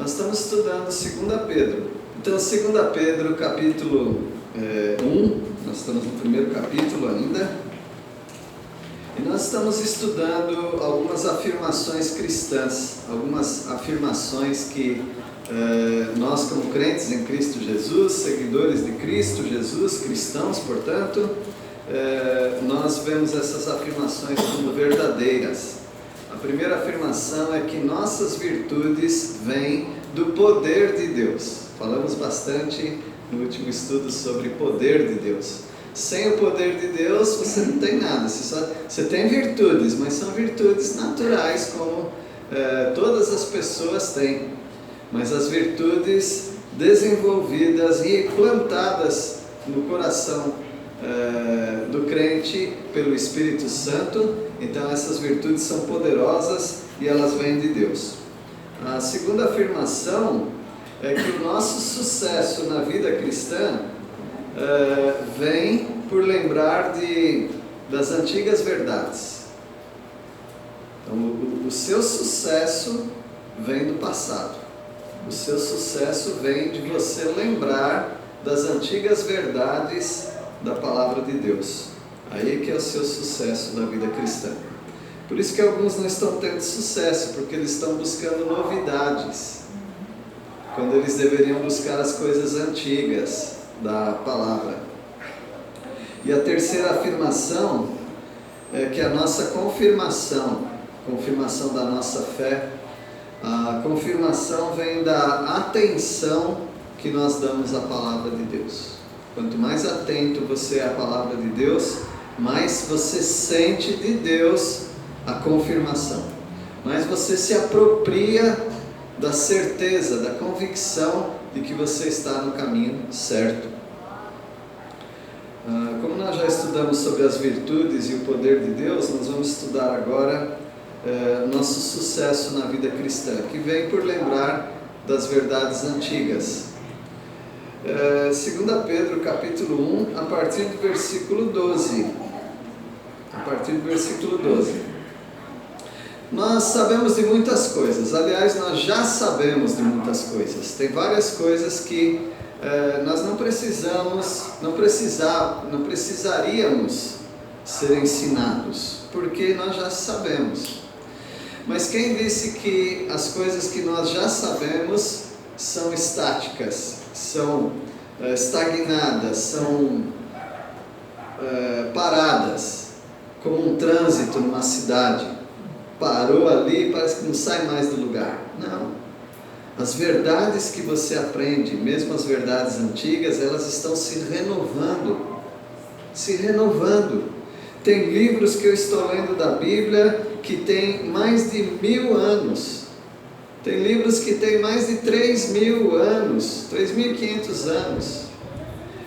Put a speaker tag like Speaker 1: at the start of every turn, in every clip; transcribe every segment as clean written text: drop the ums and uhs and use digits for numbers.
Speaker 1: Nós estamos estudando 2 Pedro. Então, 2 Pedro, capítulo 1, nós estamos no primeiro capítulo ainda, e nós estamos estudando algumas afirmações cristãs, algumas afirmações que nós, como crentes em Cristo Jesus, seguidores de Cristo Jesus, cristãos, portanto, nós vemos essas afirmações como verdadeiras. A primeira afirmação é que nossas virtudes vêm do poder de Deus. Falamos bastante no último estudo sobre poder de Deus. Sem o poder de Deus você não tem nada, você tem virtudes, mas são virtudes naturais, como todas as pessoas têm. Mas as virtudes desenvolvidas e plantadas no coração do crente pelo Espírito Santo, então essas virtudes são poderosas e elas vêm de Deus. A segunda afirmação é que o nosso sucesso na vida cristã vem por lembrar das antigas verdades. Então, o seu sucesso vem do passado. O seu sucesso vem de você lembrar das antigas verdades da palavra de Deus. Aí que é o seu sucesso na vida cristã. Por isso que alguns não estão tendo sucesso, porque eles estão buscando novidades, quando eles deveriam buscar as coisas antigas da palavra. E a terceira afirmação é que a nossa confirmação da nossa fé, a confirmação vem da atenção que nós damos à palavra de Deus. Quanto mais atento você é à palavra de Deus, mais você sente de Deus a confirmação, mais você se apropria da certeza, da convicção de que você está no caminho certo. Como nós já estudamos sobre as virtudes e o poder de Deus, nós vamos estudar agora nosso sucesso na vida cristã, que vem por lembrar das verdades antigas. 2 Pedro capítulo 1, a partir do versículo 12. Nós sabemos de muitas coisas, aliás, nós já sabemos de muitas coisas. Tem várias coisas que nós não precisaríamos ser ensinados, porque nós já sabemos. Mas quem disse que as coisas que nós já sabemos são estáticas, são estagnadas, são paradas, como um trânsito numa cidade? Parou ali e parece que não sai mais do lugar. Não. As verdades que você aprende, mesmo as verdades antigas, elas estão se renovando. Tem livros que eu estou lendo da Bíblia que tem mais de 1000 anos. Tem livros que têm mais de 3.000 anos, 3.500 anos.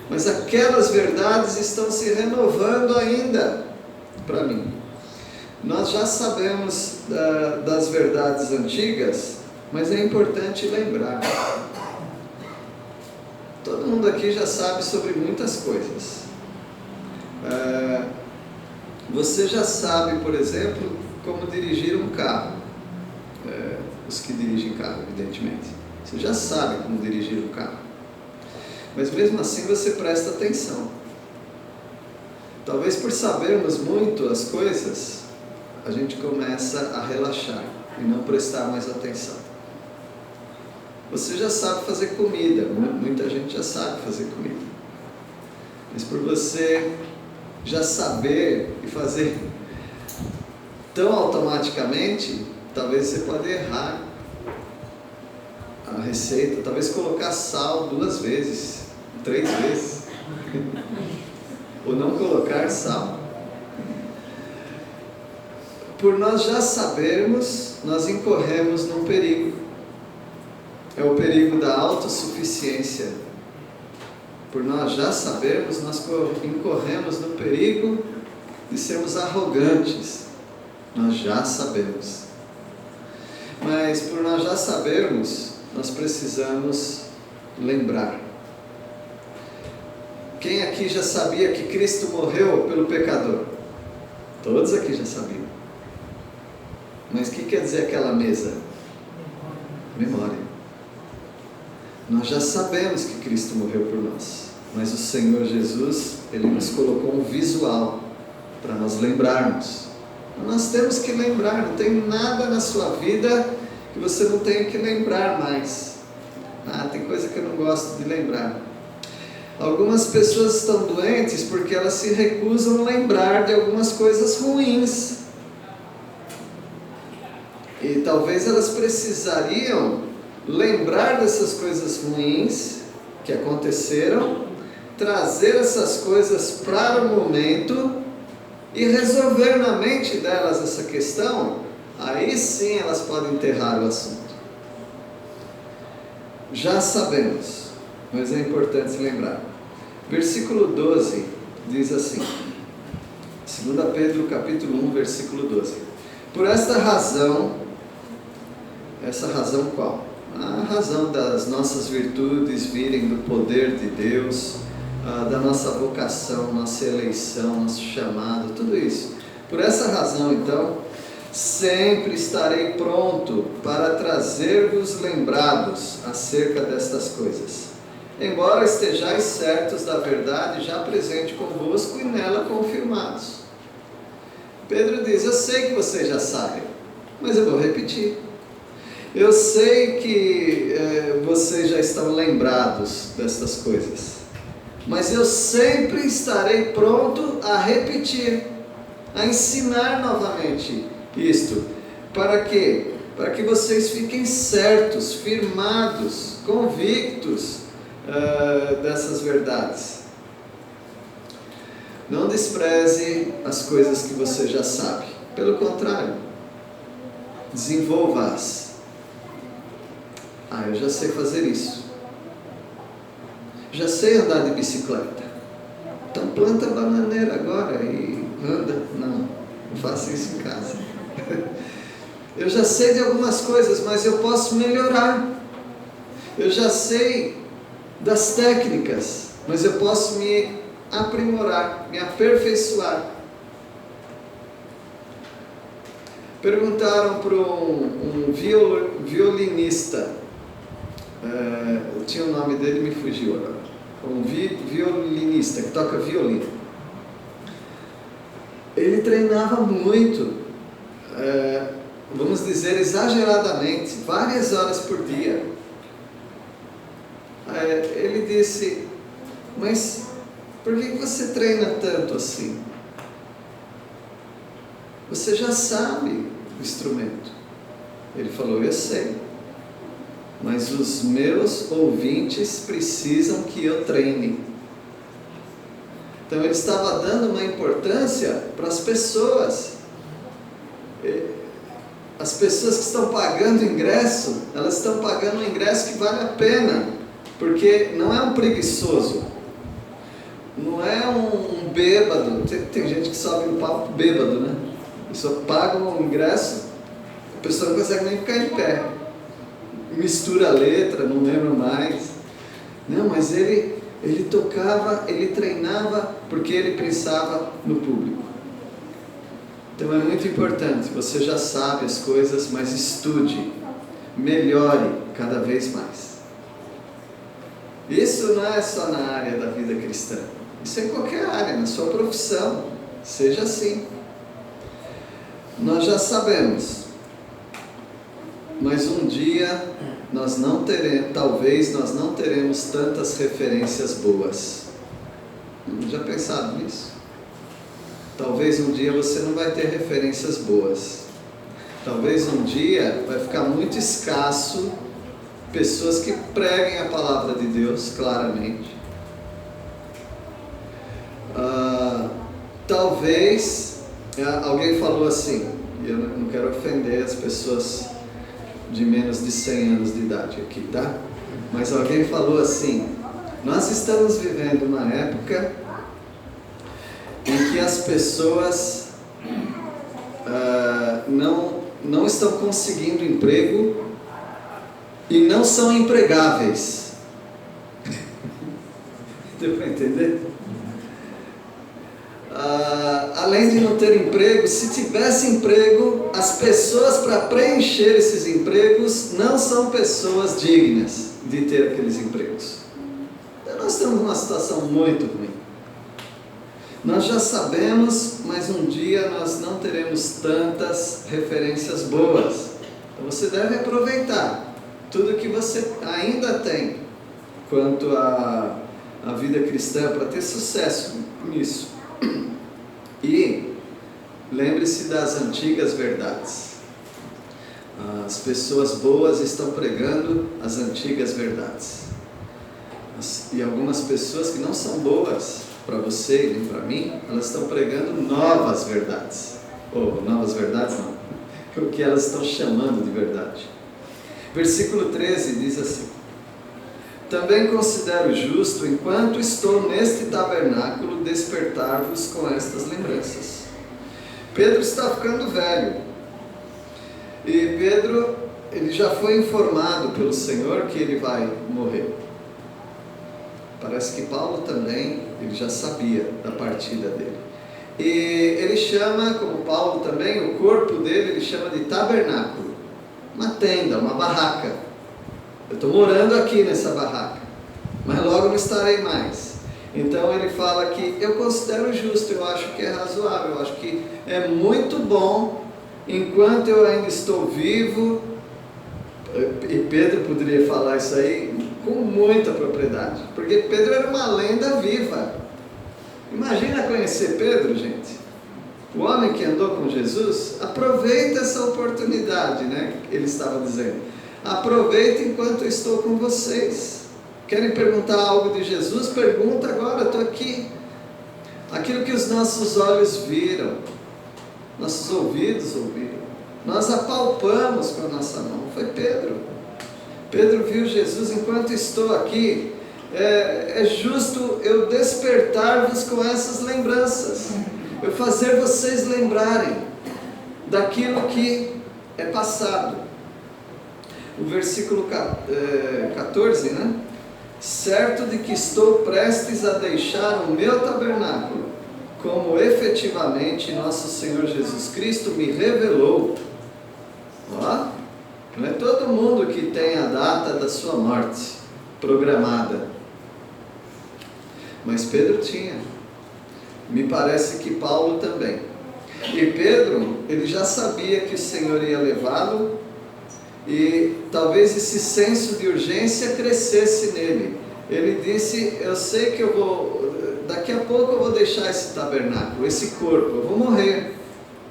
Speaker 1: Mas aquelas verdades estão se renovando ainda para mim. Nós já sabemos das verdades antigas, mas é importante lembrar. Todo mundo aqui já sabe sobre muitas coisas. Você já sabe, por exemplo, como dirigir um carro. Os que dirigem carro, evidentemente. Você já sabe como dirigir um carro. Mas mesmo assim você presta atenção. Talvez por sabermos muito as coisas, a gente começa a relaxar e não prestar mais atenção. Você já sabe fazer comida, muita gente já sabe fazer comida. Mas por você já saber e fazer tão automaticamente, talvez você pode errar a receita, talvez colocar sal 2 vezes, 3 vezes, ou não colocar sal. Por nós já sabermos, nós incorremos num perigo. É o perigo da autossuficiência. Por nós já sabermos, nós incorremos no perigo de sermos arrogantes. Nós já sabemos. Mas por nós já sabermos, nós precisamos lembrar. Quem aqui já sabia que Cristo morreu pelo pecador? Todos aqui já sabiam. Mas o que quer dizer aquela mesa? Memória. Nós já sabemos que Cristo morreu por nós, mas o Senhor Jesus, Ele nos colocou um visual para nós lembrarmos. Nós temos que lembrar, não tem nada na sua vida que você não tenha que lembrar mais. Tem coisa que eu não gosto de lembrar. Algumas pessoas estão doentes porque elas se recusam a lembrar de algumas coisas ruins. E talvez elas precisariam lembrar dessas coisas ruins que aconteceram, trazer essas coisas para o momento e resolver na mente delas essa questão. Aí sim elas podem enterrar o assunto. Já sabemos, mas é importante se lembrar. Versículo 12 diz assim, 2 Pedro capítulo 1, versículo 12. Por esta razão, essa razão qual? A razão das nossas virtudes virem do poder de Deus, da nossa vocação, nossa eleição, nosso chamado, tudo isso. Por essa razão, então, sempre estarei pronto para trazer-vos lembrados acerca destas coisas, embora estejais certos da verdade já presente convosco e nela confirmados. Pedro diz, eu sei que vocês já sabem, mas eu vou repetir. Eu sei que vocês já estão lembrados destas coisas, mas eu sempre estarei pronto a repetir, a ensinar novamente isto. Para quê? Para que vocês fiquem certos, firmados, convictos dessas verdades. Não despreze as coisas que você já sabe. Pelo contrário, desenvolva-as. Eu já sei fazer isso. Já sei andar de bicicleta. Então planta bananeira agora e anda. Não faça isso em casa. Eu já sei de algumas coisas, mas eu posso melhorar. Eu já sei das técnicas, mas eu posso me aprimorar, me aperfeiçoar. Perguntaram para um violinista, tinha o nome dele, me fugiu agora, um violinista que toca violino. Ele treinava muito, vamos dizer exageradamente, várias horas por dia. Ele disse, mas por que você treina tanto assim? Você já sabe o instrumento. Ele falou, eu sei, mas os meus ouvintes precisam que eu treine. Então ele estava dando uma importância para as pessoas. As pessoas que estão pagando ingresso, elas estão pagando um ingresso que vale a pena, porque não é um preguiçoso, não é um bêbado. Tem gente que sobe no palco bêbado, né? A pessoa paga um ingresso, a pessoa não consegue nem ficar em pé, mistura a letra, não lembra mais. Não, mas ele tocava, ele treinava porque ele pensava no público. Então é muito importante, você já sabe as coisas, mas estude, melhore cada vez mais. Isso não é só na área da vida cristã, isso é em qualquer área, na sua profissão, seja assim. Nós já sabemos, mas um dia nós não teremos, talvez nós não teremos tantas referências boas. Já pensaram nisso? Talvez um dia você não vai ter referências boas. Talvez um dia vai ficar muito escasso pessoas que preguem a palavra de Deus claramente. Talvez, alguém falou assim, e eu não quero ofender as pessoas de menos de 100 anos de idade aqui, tá? Mas alguém falou assim, nós estamos vivendo uma época em que as pessoas não estão conseguindo emprego e não são empregáveis. Deu para entender? além de não ter emprego, se tivesse emprego, as pessoas para preencher esses empregos não são pessoas dignas de ter aqueles empregos. Então nós estamos numa situação muito ruim. Nós já sabemos, mas um dia nós não teremos tantas referências boas. Então você deve aproveitar tudo que você ainda tem quanto à vida cristã para ter sucesso nisso. E lembre-se das antigas verdades. As pessoas boas estão pregando as antigas verdades. E algumas pessoas que não são boas para você nem para mim, elas estão pregando novas verdades. Ou novas verdades não, o que elas estão chamando de verdade. Versículo 13 diz assim: também considero justo, enquanto estou neste tabernáculo, despertar-vos com estas lembranças. Pedro está ficando velho. E Pedro, ele já foi informado pelo Senhor que ele vai morrer. Parece que Paulo também, ele já sabia da partida dele. E ele chama, como Paulo também, o corpo dele, ele chama de tabernáculo. Uma tenda, uma barraca. Eu estou morando aqui nessa barraca, mas logo não estarei mais. Então ele fala que eu considero justo, eu acho que é razoável, eu acho que é muito bom, enquanto eu ainda estou vivo. E Pedro poderia falar isso aí com muita propriedade, porque Pedro era uma lenda viva. Imagina conhecer Pedro, gente. O homem que andou com Jesus. Aproveita essa oportunidade, né? Ele estava dizendo: aproveita enquanto eu estou com vocês. Querem perguntar algo de Jesus? Pergunta agora, estou aqui. Aquilo que os nossos olhos viram, nossos ouvidos ouviram, nós apalpamos com a nossa mão. Foi Pedro. Pedro viu Jesus: enquanto estou aqui, é justo eu despertar-vos com essas lembranças, eu fazer vocês lembrarem daquilo que é passado. O versículo 14, né? Certo de que estou prestes a deixar o meu tabernáculo, como efetivamente nosso Senhor Jesus Cristo me revelou. Ó, não é todo mundo que tem a data da sua morte programada, mas Pedro tinha. Me parece que Paulo também. E Pedro, ele já sabia que o Senhor ia levá-lo, e talvez esse senso de urgência crescesse nele. Ele disse: eu sei que eu vou, daqui a pouco eu vou deixar esse tabernáculo, esse corpo, eu vou morrer,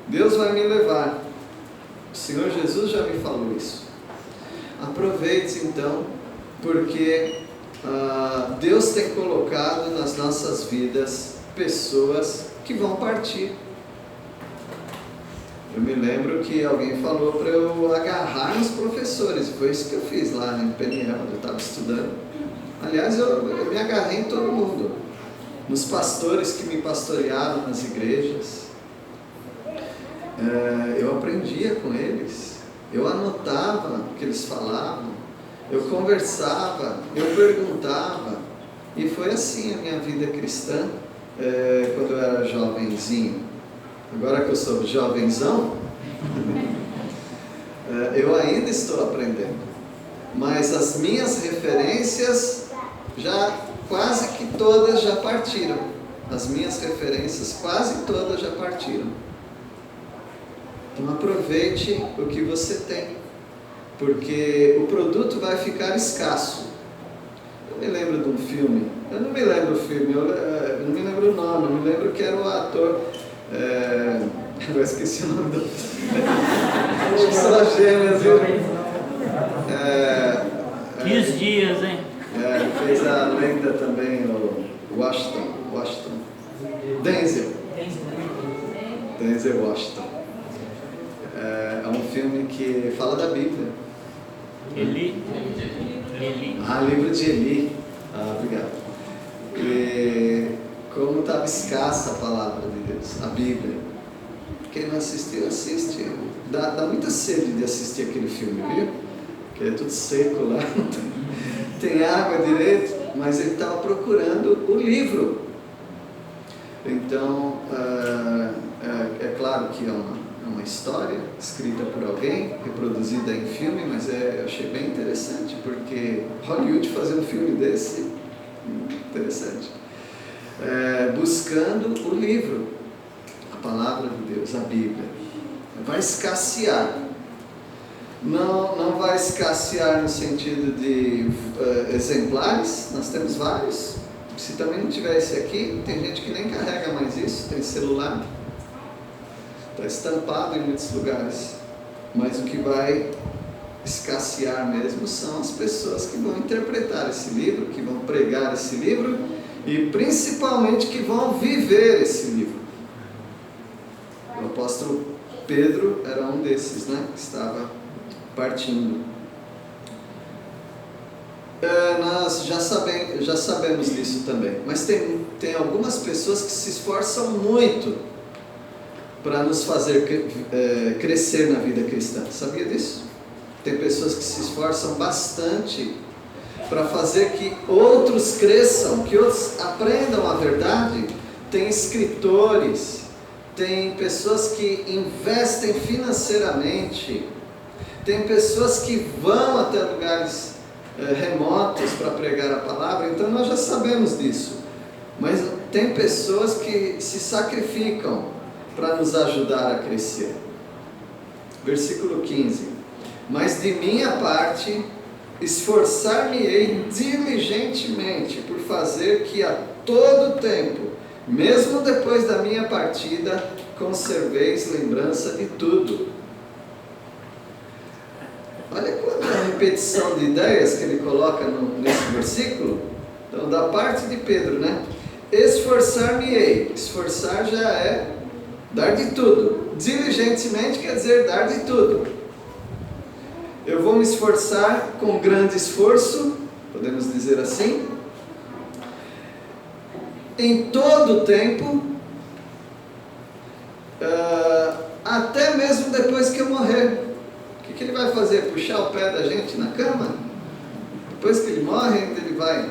Speaker 1: Deus vai me levar. O Senhor Jesus já me falou isso. Aproveite então, porque Deus tem colocado nas nossas vidas pessoas que vão partir. Eu me lembro que alguém falou para eu agarrar nos professores, foi isso que eu fiz lá em Peniel, onde eu estava estudando. Aliás, eu me agarrei em todo mundo, nos pastores que me pastorearam nas igrejas. Eu aprendia com eles, eu anotava o que eles falavam, eu conversava, eu perguntava, e foi assim a minha vida cristã, quando eu era jovenzinho. Agora que eu sou jovenzão, eu ainda estou aprendendo, mas as minhas referências já quase que todas já partiram. As minhas referências quase todas já partiram. Então aproveite o que você tem, porque o produto vai ficar escasso. Eu me lembro de um filme, eu não me lembro o filme, eu não me lembro o nome, eu me lembro que era o ator, eu esqueci o nome do acho que são as gêmeas, viu?
Speaker 2: 15 dias, hein?
Speaker 1: Fez a lenda também, o Washington. Denzel Washington. É um filme que fala da Bíblia.
Speaker 2: Eli.
Speaker 1: Livro de Eli. Obrigado. E como estava escassa a palavra de Deus, a Bíblia. Quem não assistiu, assiste. Dá muita sede de assistir aquele filme, viu? Que é tudo seco lá, não tem água direito, mas ele estava procurando o livro. Então, é claro que é uma história escrita por alguém, reproduzida em filme, mas eu achei bem interessante, porque Hollywood fazer um filme desse, interessante. Buscando o livro, a palavra de Deus, a Bíblia. Vai escassear. Não vai escassear no sentido de exemplares, nós temos vários. Se também não tiver esse aqui, tem gente que nem carrega mais isso, tem celular, está estampado em muitos lugares. Mas o que vai escassear mesmo são as pessoas que vão interpretar esse livro, que vão pregar esse livro e principalmente que vão viver esse livro. O apóstolo Pedro era um desses, né, que estava partindo. Nós já sabemos disso também, mas tem algumas pessoas que se esforçam muito para nos fazer crescer na vida cristã. Sabia disso? Tem pessoas que se esforçam bastante para fazer que outros cresçam, que outros aprendam a verdade. Tem escritores, tem pessoas que investem financeiramente, tem pessoas que vão até lugares remotos para pregar a palavra. Então nós já sabemos disso, mas tem pessoas que se sacrificam para nos ajudar a crescer. Versículo 15: mas de minha parte esforçar-me-ei diligentemente por fazer que a todo tempo, mesmo depois da minha partida, conserveis lembrança de tudo. Olha quanta repetição de ideias que ele coloca nesse versículo. Então, da parte de Pedro, né? Esforçar-me-ei. Esforçar já é dar de tudo. Diligentemente quer dizer dar de tudo. Eu vou me esforçar com grande esforço, podemos dizer assim, em todo o tempo, até mesmo depois que eu morrer. O que ele vai fazer? Puxar o pé da gente na cama? Depois que ele morre, ainda ele vai?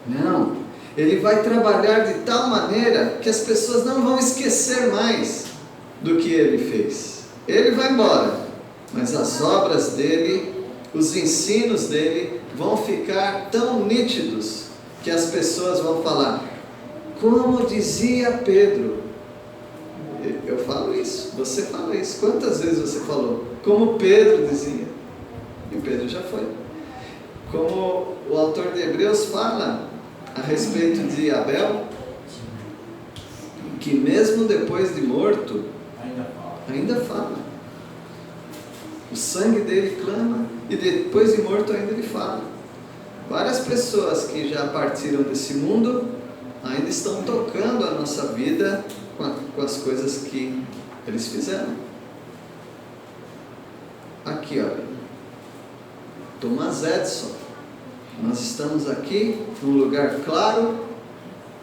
Speaker 1: Não. Ele vai trabalhar de tal maneira que as pessoas não vão esquecer mais do que ele fez. Ele vai embora, mas as obras dele, os ensinos dele vão ficar tão nítidos que as pessoas vão falar: como dizia Pedro. Eu falo isso, você fala isso. Quantas vezes você falou? Como Pedro dizia. E Pedro já foi. Como o autor de Hebreus fala a respeito de Abel, que mesmo depois de morto, ainda fala. O sangue dele clama, e depois de morto ainda ele fala. Várias pessoas que já partiram desse mundo ainda estão tocando a nossa vida com as coisas que eles fizeram. Aqui, olha, Thomas Edison. Nós estamos aqui num lugar claro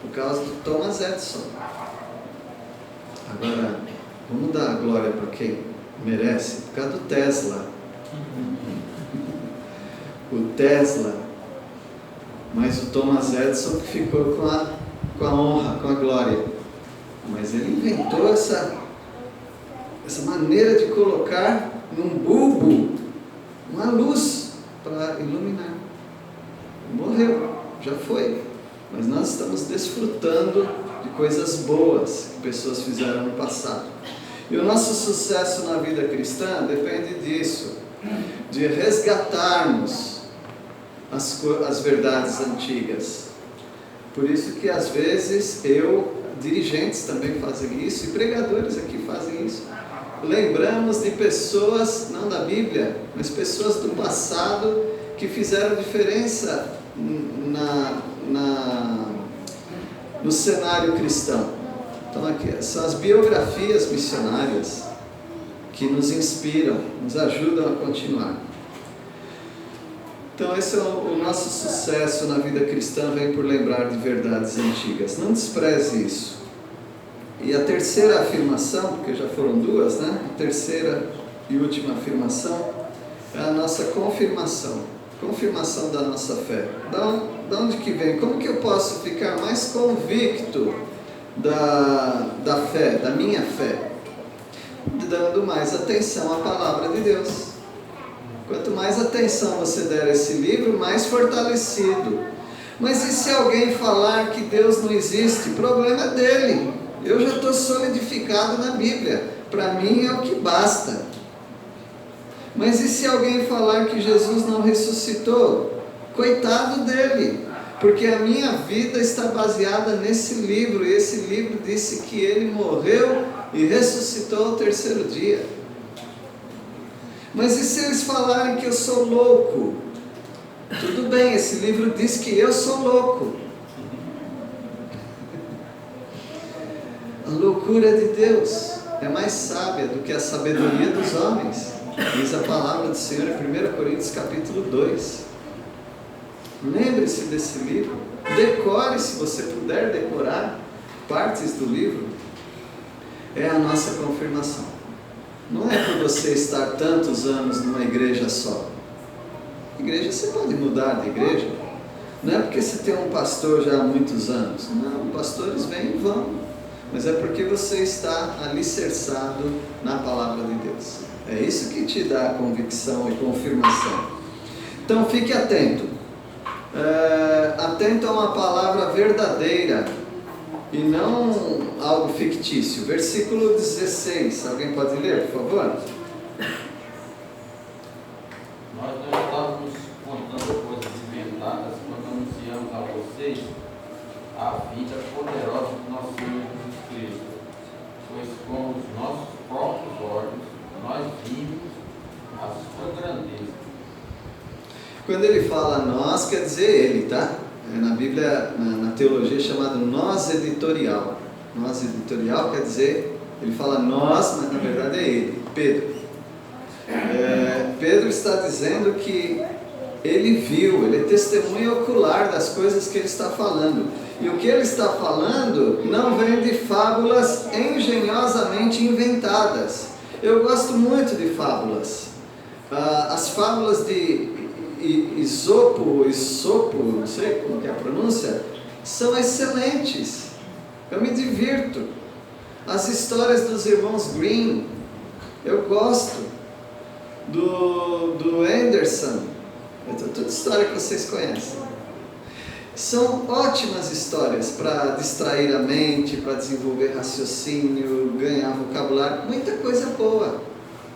Speaker 1: por causa de Thomas Edison. Agora, vamos dar a glória para quem merece, por causa do Tesla. O Tesla, mas o Thomas Edison que ficou com a honra, com a glória. Mas ele inventou essa maneira de colocar num bulbo uma luz para iluminar. Morreu, já foi. Mas nós estamos desfrutando de coisas boas que pessoas fizeram no passado. E o nosso sucesso na vida cristã depende disso, de resgatarmos as verdades antigas. Por isso que às vezes dirigentes também fazem isso, e pregadores aqui fazem isso. Lembramos de pessoas, não da Bíblia, mas pessoas do passado que fizeram diferença no cenário cristão. Então aqui são as biografias missionárias que nos inspiram, nos ajudam a continuar. Então esse é o nosso sucesso na vida cristã, vem por lembrar de verdades antigas. Não despreze isso. E a terceira afirmação, porque já foram duas, né? A terceira e última afirmação é a nossa confirmação. Confirmação da nossa fé. Da onde que vem? Como que eu posso ficar mais convicto da fé, da minha fé, dando mais atenção à palavra de Deus. Quanto mais atenção você der a esse livro, mais fortalecido. Mas e se alguém falar que Deus não existe? O problema é dele. Eu já estou solidificado na Bíblia. Para mim é o que basta. Mas e se alguém falar que Jesus não ressuscitou? Coitado dele. Porque a minha vida está baseada nesse livro. E esse livro disse que ele morreu e ressuscitou ao terceiro dia. Mas e se eles falarem que eu sou louco? Tudo bem, esse livro diz que eu sou louco. A loucura de Deus é mais sábia do que a sabedoria dos homens. Diz a palavra do Senhor em 1 Coríntios capítulo 2. Lembre-se desse livro. Decore, se você puder decorar partes do livro. É a nossa confirmação. Não é por você estar tantos anos numa igreja só. Igreja, você pode mudar de igreja. Não é porque você tem um pastor já há muitos anos. Não, pastores vêm e vão. Mas é porque você está alicerçado na palavra de Deus. É isso que te dá convicção e confirmação. Então fique atento. Atento a uma palavra verdadeira e não algo fictício. Versículo 16, alguém pode ler, por favor?
Speaker 3: Nós não estamos contando coisas inventadas quando anunciamos a vocês a vida poderosa do nosso Senhor Jesus Cristo, pois com os nossos próprios olhos nós vimos a sua grandeza.
Speaker 1: Quando ele fala nós, quer dizer ele, tá? Na Bíblia, na teologia, é chamado nós editorial. Nós editorial quer dizer, ele fala nós, mas na verdade é ele, Pedro. Pedro está dizendo que ele viu, ele é testemunha ocular das coisas que ele está falando. E o que ele está falando não vem de fábulas engenhosamente inventadas. Eu gosto muito de fábulas. As fábulas de Isopo, não sei como é a pronúncia, são excelentes. Eu me divirto. As histórias dos irmãos Grimm, eu gosto. Do Anderson, toda história que vocês conhecem. São ótimas histórias para distrair a mente, para desenvolver raciocínio, ganhar vocabulário, muita coisa boa,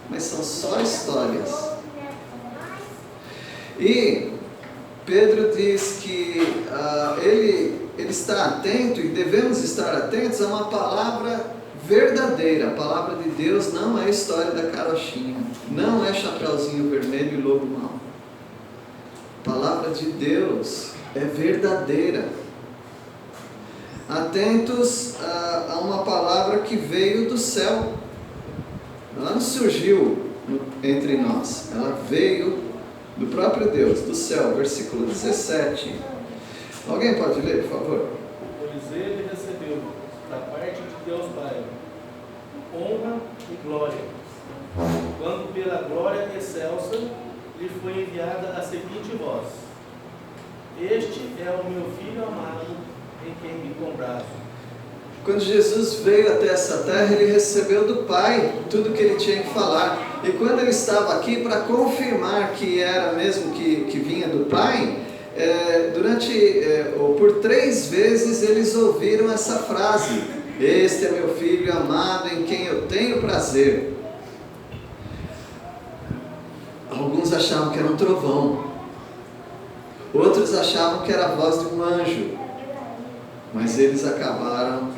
Speaker 1: mas são só histórias. E Pedro diz que ele está atento, e devemos estar atentos a uma palavra verdadeira. A palavra de Deus não é a história da carochinha, não é Chapeuzinho Vermelho e Lobo Mau. A palavra de Deus é verdadeira. Atentos a uma palavra que veio do céu. Ela não surgiu entre nós, ela veio do próprio Deus, do céu. Versículo 17. Alguém pode ler, por favor?
Speaker 4: Pois ele recebeu da parte de Deus Pai honra e glória, quando pela glória excelsa lhe foi enviada a seguinte voz: Este é o meu Filho amado, em quem me comprazo.
Speaker 1: Quando Jesus veio até essa terra, ele recebeu do Pai tudo que ele tinha que falar. E quando ele estava aqui para confirmar que era mesmo que vinha do Pai, por 3 vezes eles ouviram essa frase: Este é meu Filho amado, em quem eu tenho prazer. Alguns achavam que era um trovão, outros achavam que era a voz de um anjo, mas eles acabaram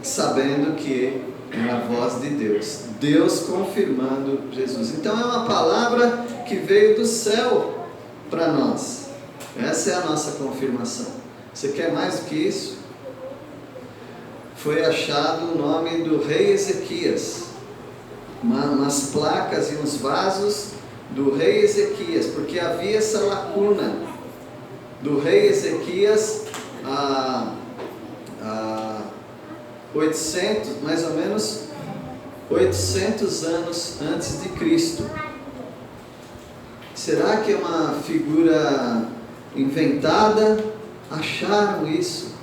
Speaker 1: sabendo que era a voz de Deus, Deus confirmando Jesus. Então é uma palavra que veio do céu para nós. Essa é a nossa confirmação. Você quer mais do que isso? Foi achado o nome do rei Ezequias, umas placas e uns vasos do rei Ezequias, porque havia essa lacuna do rei Ezequias a 800, mais ou menos 800 anos antes de Cristo. Será que é uma figura inventada? Acharam isso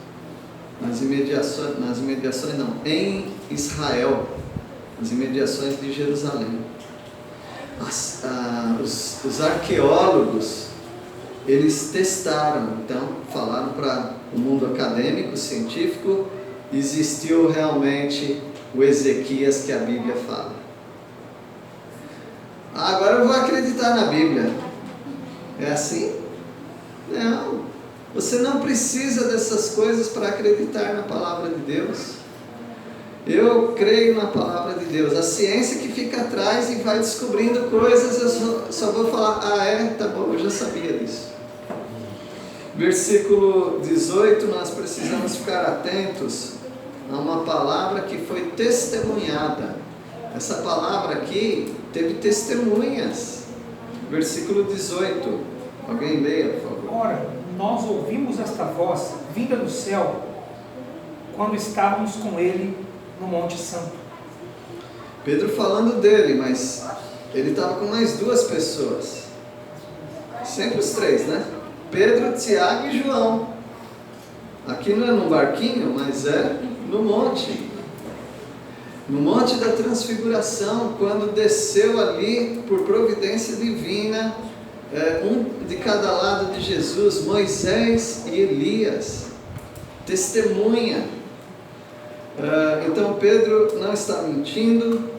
Speaker 1: em Israel, nas imediações de Jerusalém. Os arqueólogos, eles testaram, então, falaram para o mundo acadêmico, científico, existiu realmente o Ezequias que a Bíblia fala. Agora eu vou acreditar na Bíblia. É assim? Não. Você não precisa dessas coisas para acreditar na palavra de Deus. Eu creio na palavra de Deus. A ciência que fica atrás e vai descobrindo coisas, eu só vou falar, tá bom, eu já sabia disso. Versículo 18, nós precisamos ficar atentos a uma palavra que foi testemunhada. Essa palavra aqui teve testemunhas. Versículo 18. Alguém leia, por favor.
Speaker 5: Ora, nós ouvimos esta voz vinda do céu quando estávamos com ele no Monte Santo.
Speaker 1: Pedro falando dele, mas ele estava com mais duas pessoas. Sempre os três, né? Pedro, Tiago e João. Aqui não é num barquinho, mas é no monte. No Monte da Transfiguração, quando desceu ali por providência divina, um de cada lado de Jesus, Moisés e Elias, testemunha. Então Pedro não está mentindo,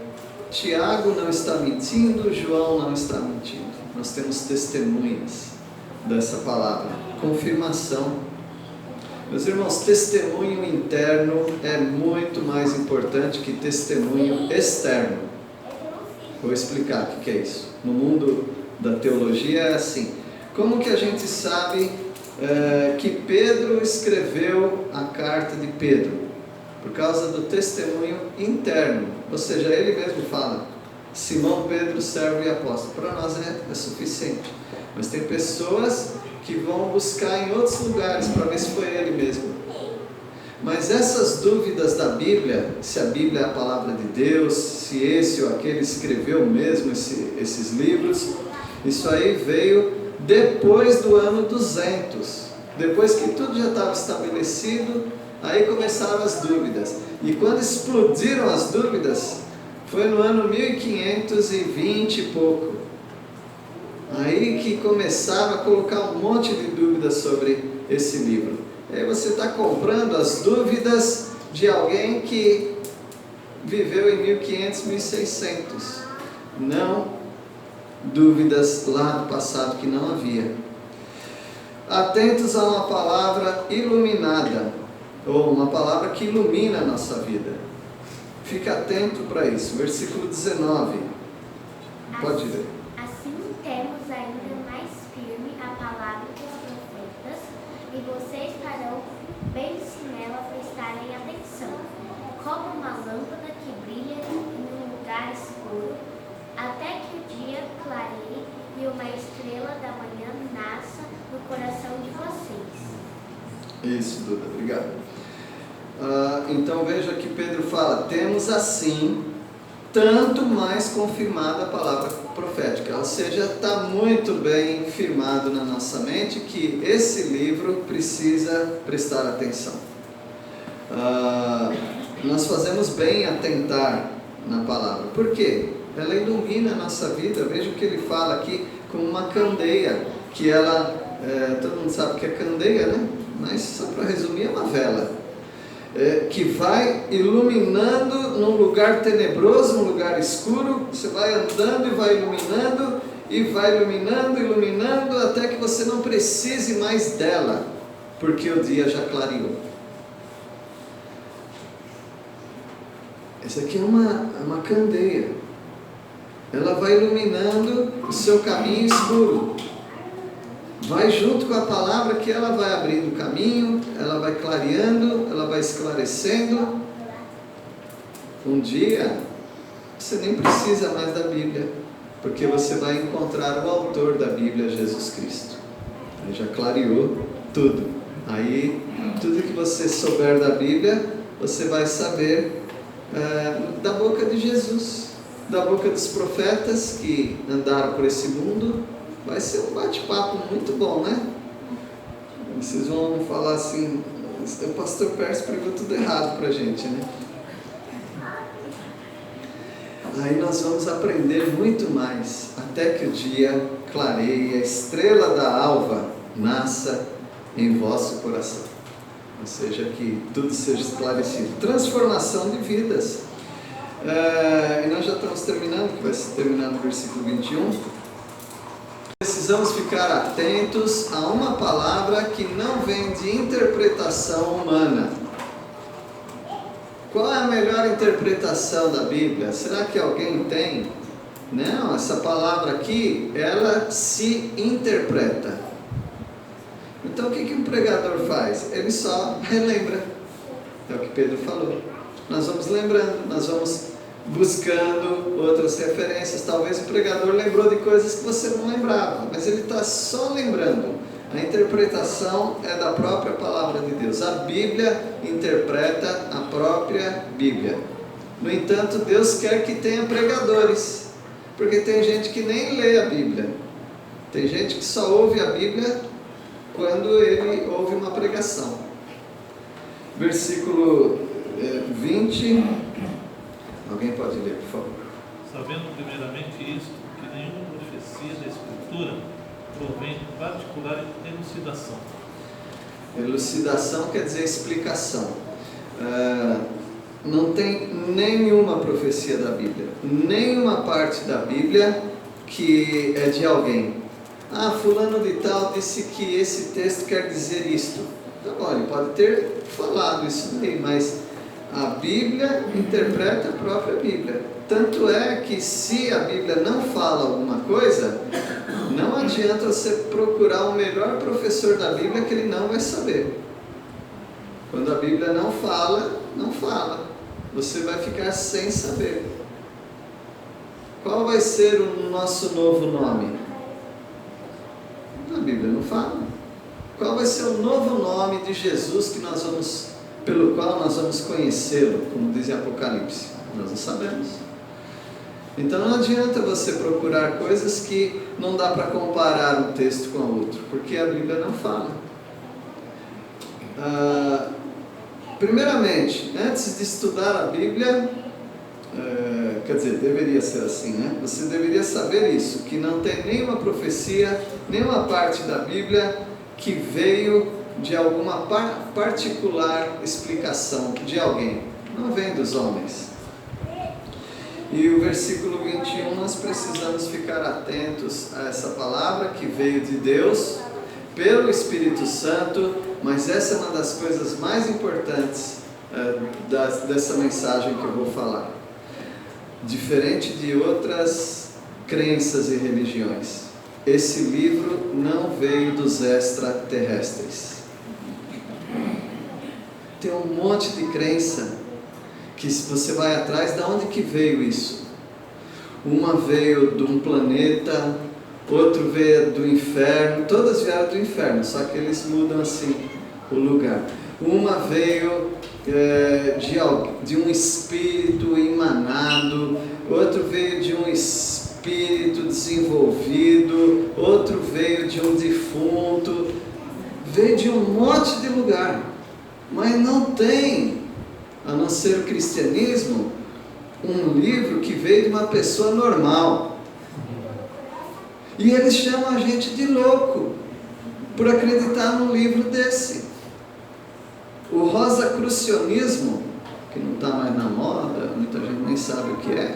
Speaker 1: Tiago não está mentindo, João não está mentindo. Nós temos testemunhas dessa palavra, confirmação. Meus irmãos, testemunho interno é muito mais importante que testemunho externo. Vou explicar o que é isso. No mundo da teologia é assim. Como que a gente sabe que Pedro escreveu a carta de Pedro? Por causa do testemunho interno. Ou seja, ele mesmo fala, Simão Pedro, servo e apóstolo. Para nós é suficiente. Mas tem pessoas que vão buscar em outros lugares para ver se foi ele mesmo. Mas essas dúvidas da Bíblia, se a Bíblia é a palavra de Deus, se esse ou aquele escreveu mesmo esses livros, isso aí veio depois do ano 200. Depois que tudo já estava estabelecido, aí começaram as dúvidas. E quando explodiram as dúvidas, foi no ano 1520 e pouco. Aí que começaram a colocar um monte de dúvidas sobre esse livro. Aí você está comprando as dúvidas de alguém que viveu em 1500, 1600. Não dúvidas lá do passado que não havia. Atentos a uma palavra iluminada, ou uma palavra que ilumina a nossa vida. Fica atento para isso. Versículo 19. Pode ler.
Speaker 6: Temos ainda mais firme a palavra dos profetas, e vocês estarão bem se nela prestarem atenção, como uma lâmpada que brilha em um lugar escuro, até que o dia clareie e uma estrela da manhã nasça no coração de vocês.
Speaker 1: Isso, Duda, obrigado. Então veja que Pedro fala, temos assim tanto mais confirmada a palavra profética, ou seja, está muito bem firmado na nossa mente que esse livro precisa prestar atenção. Nós fazemos bem em atentar na palavra, por quê? Ela ilumina a nossa vida. Veja o que ele fala aqui, como uma candeia, que ela, todo mundo sabe que é candeia, né? Mas só para resumir, é uma vela. Que vai iluminando num lugar tenebroso, num lugar escuro. Você vai andando e vai iluminando, e vai iluminando, iluminando, até que você não precise mais dela, porque o dia já clareou. Essa aqui é uma candeia. Ela vai iluminando o seu caminho escuro. Vai junto com a palavra que ela vai abrindo o caminho, ela vai clareando, ela vai esclarecendo. Um dia, você nem precisa mais da Bíblia, porque você vai encontrar o autor da Bíblia, Jesus Cristo. Ele já clareou tudo. Aí, tudo que você souber da Bíblia, você vai saber da boca de Jesus, da boca dos profetas que andaram por esse mundo. Vai ser um bate-papo muito bom, né? Vocês vão falar assim, O pastor Pérez pregou tudo errado para a gente, né? Aí nós vamos aprender muito mais, até que o dia clareie, a estrela da alva nasça em vosso coração. Ou seja, que tudo seja esclarecido. Transformação de vidas. E nós já estamos terminando, que vai se terminar no versículo 21. Precisamos ficar atentos a uma palavra que não vem de interpretação humana. Qual é a melhor interpretação da Bíblia? Será que alguém tem? Não, essa palavra aqui, ela se interpreta. Então o que um pregador faz? Ele só relembra. É o que Pedro falou. Nós vamos lembrando, nós vamos buscando outras referências. Talvez o pregador lembrou de coisas que você não lembrava, mas ele está só lembrando. A interpretação é da própria palavra de Deus. A Bíblia interpreta a própria Bíblia. No entanto, Deus quer que tenha pregadores, porque tem gente que nem lê a Bíblia. Tem gente que só ouve a Bíblia quando ele ouve uma pregação. Versículo 20. Alguém pode ler, por favor?
Speaker 7: Sabendo primeiramente isto, que nenhuma profecia da Escritura provém de particular elucidação.
Speaker 1: Elucidação quer dizer explicação. Não tem nenhuma profecia da Bíblia, nenhuma parte da Bíblia que é de alguém. Fulano de tal disse que esse texto quer dizer isto. Tá bom, ele pode ter falado isso daí, mas a Bíblia interpreta a própria Bíblia. Tanto é que se a Bíblia não fala alguma coisa, não adianta você procurar o melhor professor da Bíblia, que ele não vai saber. Quando a Bíblia não fala, não fala. Você vai ficar sem saber. Qual vai ser o nosso novo nome? A Bíblia não fala. Qual vai ser o novo nome de Jesus pelo qual nós vamos conhecê-lo, como diz em Apocalipse? Nós não sabemos. Então não adianta você procurar coisas que não dá para comparar um texto com o outro, porque a Bíblia não fala. Primeiramente, antes de estudar a Bíblia, quer dizer, deveria ser assim, né? Você deveria saber isso, que não tem nenhuma profecia, nenhuma parte da Bíblia que veio de alguma particular explicação de alguém. Não vem dos homens. E o versículo 21, nós precisamos ficar atentos a essa palavra que veio de Deus, pelo Espírito Santo, mas essa é uma das coisas mais importantes dessa mensagem que eu vou falar. Diferente de outras crenças e religiões, esse livro não veio dos extraterrestres. Tem um monte de crença que se você vai atrás, de onde que veio isso? Uma veio de um planeta, outro veio do inferno, todas vieram do inferno, só que eles mudam assim o lugar. Uma veio de um espírito emanado, outro veio de um espírito desenvolvido, outro veio de um defunto, veio de um monte de lugar, mas não tem, a não ser o cristianismo, um livro que veio de uma pessoa normal. E eles chamam a gente de louco por acreditar num livro desse. O rosacrucianismo, que não está mais na moda, muita gente nem sabe o que é,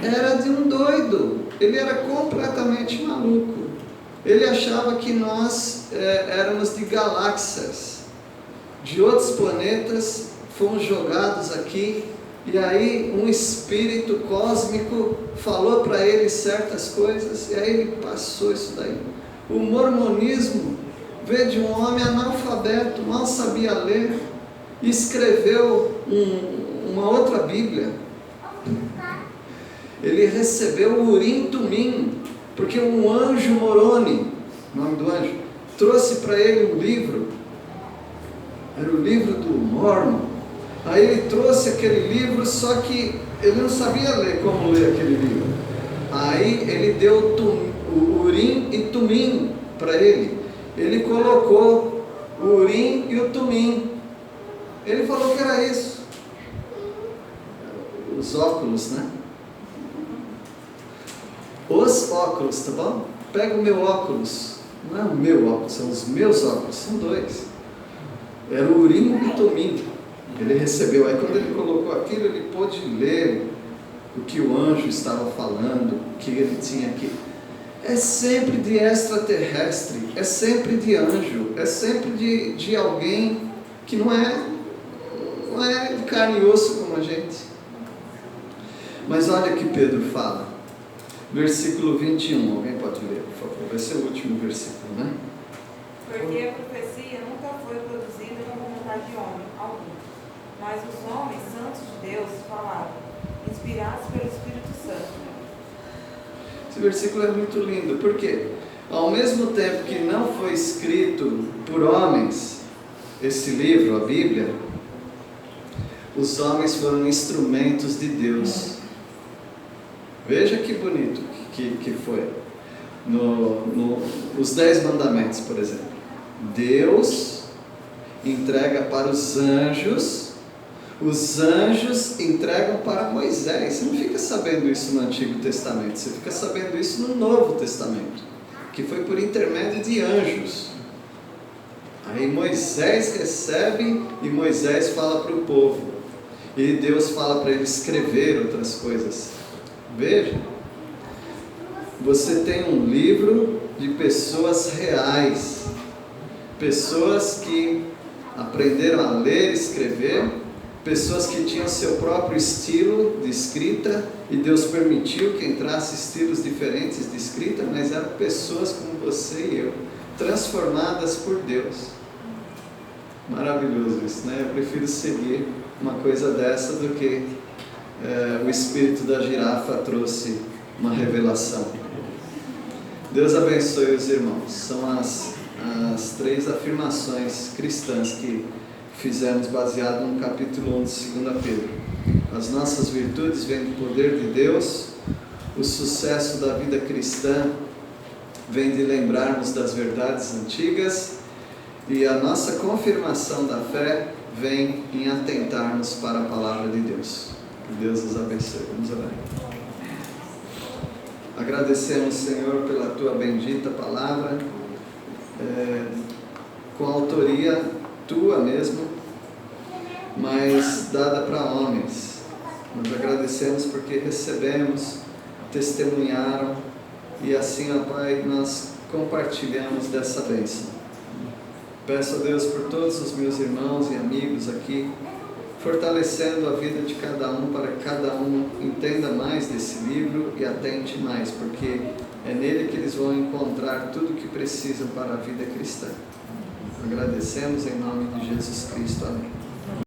Speaker 1: era de um doido. Ele era completamente maluco. Ele achava que nós éramos de galáxias, de outros planetas, fomos jogados aqui, e aí um espírito cósmico falou para ele certas coisas, e aí ele passou isso daí. O mormonismo veio de um homem analfabeto, mal sabia ler, e escreveu uma outra Bíblia. Ele recebeu o Urim Tumim, porque um anjo Moroni, o nome do anjo, trouxe para ele um livro. Era o livro do Mormon. Aí ele trouxe aquele livro, só que ele não sabia ler, como ler aquele livro. Aí ele deu o Urim e Tumim para ele. Ele colocou o Urim e o Tumim. Ele falou que era isso. Os óculos, né? Os óculos, tá bom? Pega o meu óculos. Não é o meu óculos, são os meus óculos. São dois. Era o Urim e o Tumim. Ele recebeu. Aí quando ele colocou aquilo, ele pôde ler o que o anjo estava falando, o que ele tinha aqui. É sempre de extraterrestre, é sempre de anjo, é sempre de alguém que não é de carne e osso como a gente. Mas olha que Pedro fala, versículo 21, alguém pode ler, por favor, vai ser o último versículo, né?
Speaker 8: Porque a profecia nunca foi produzida por vontade de homem algum, mas os homens santos de Deus falaram, inspirados pelo Espírito Santo.
Speaker 1: Esse versículo é muito lindo, porque ao mesmo tempo que não foi escrito por homens, esse livro, a Bíblia, os homens foram instrumentos de Deus. Veja que bonito que foi. Os 10 mandamentos, por exemplo. Deus entrega para os anjos entregam para Moisés. Você não fica sabendo isso no Antigo Testamento, você fica sabendo isso no Novo Testamento, que foi por intermédio de anjos. Aí Moisés recebe e Moisés fala para o povo, e Deus fala para ele escrever outras coisas. Veja, você tem um livro de pessoas reais, pessoas que aprenderam a ler e escrever, pessoas que tinham seu próprio estilo de escrita, e Deus permitiu que entrasse estilos diferentes de escrita, mas eram pessoas como você e eu, transformadas por Deus. Maravilhoso isso, né? Eu prefiro seguir uma coisa dessa do que o espírito da girafa trouxe uma revelação. Deus abençoe os irmãos. São as 3 afirmações cristãs que fizemos baseado no capítulo 1 de 2 Pedro. As nossas virtudes vêm do poder de Deus, o sucesso da vida cristã vem de lembrarmos das verdades antigas, e a nossa confirmação da fé vem em atentarmos para a palavra de Deus. Que Deus nos abençoe. Vamos orar. Agradecemos, Senhor, pela Tua bendita palavra, com autoria Tua mesmo, mas dada para homens. Nós agradecemos porque recebemos, testemunharam, e assim, ó Pai, nós compartilhamos dessa bênção. Peço a Deus por todos os meus irmãos e amigos aqui, fortalecendo a vida de cada um, para que cada um entenda mais desse livro e atente mais, porque é nele que eles vão encontrar tudo o que precisam para a vida cristã. Agradecemos em nome de Jesus Cristo. Amém.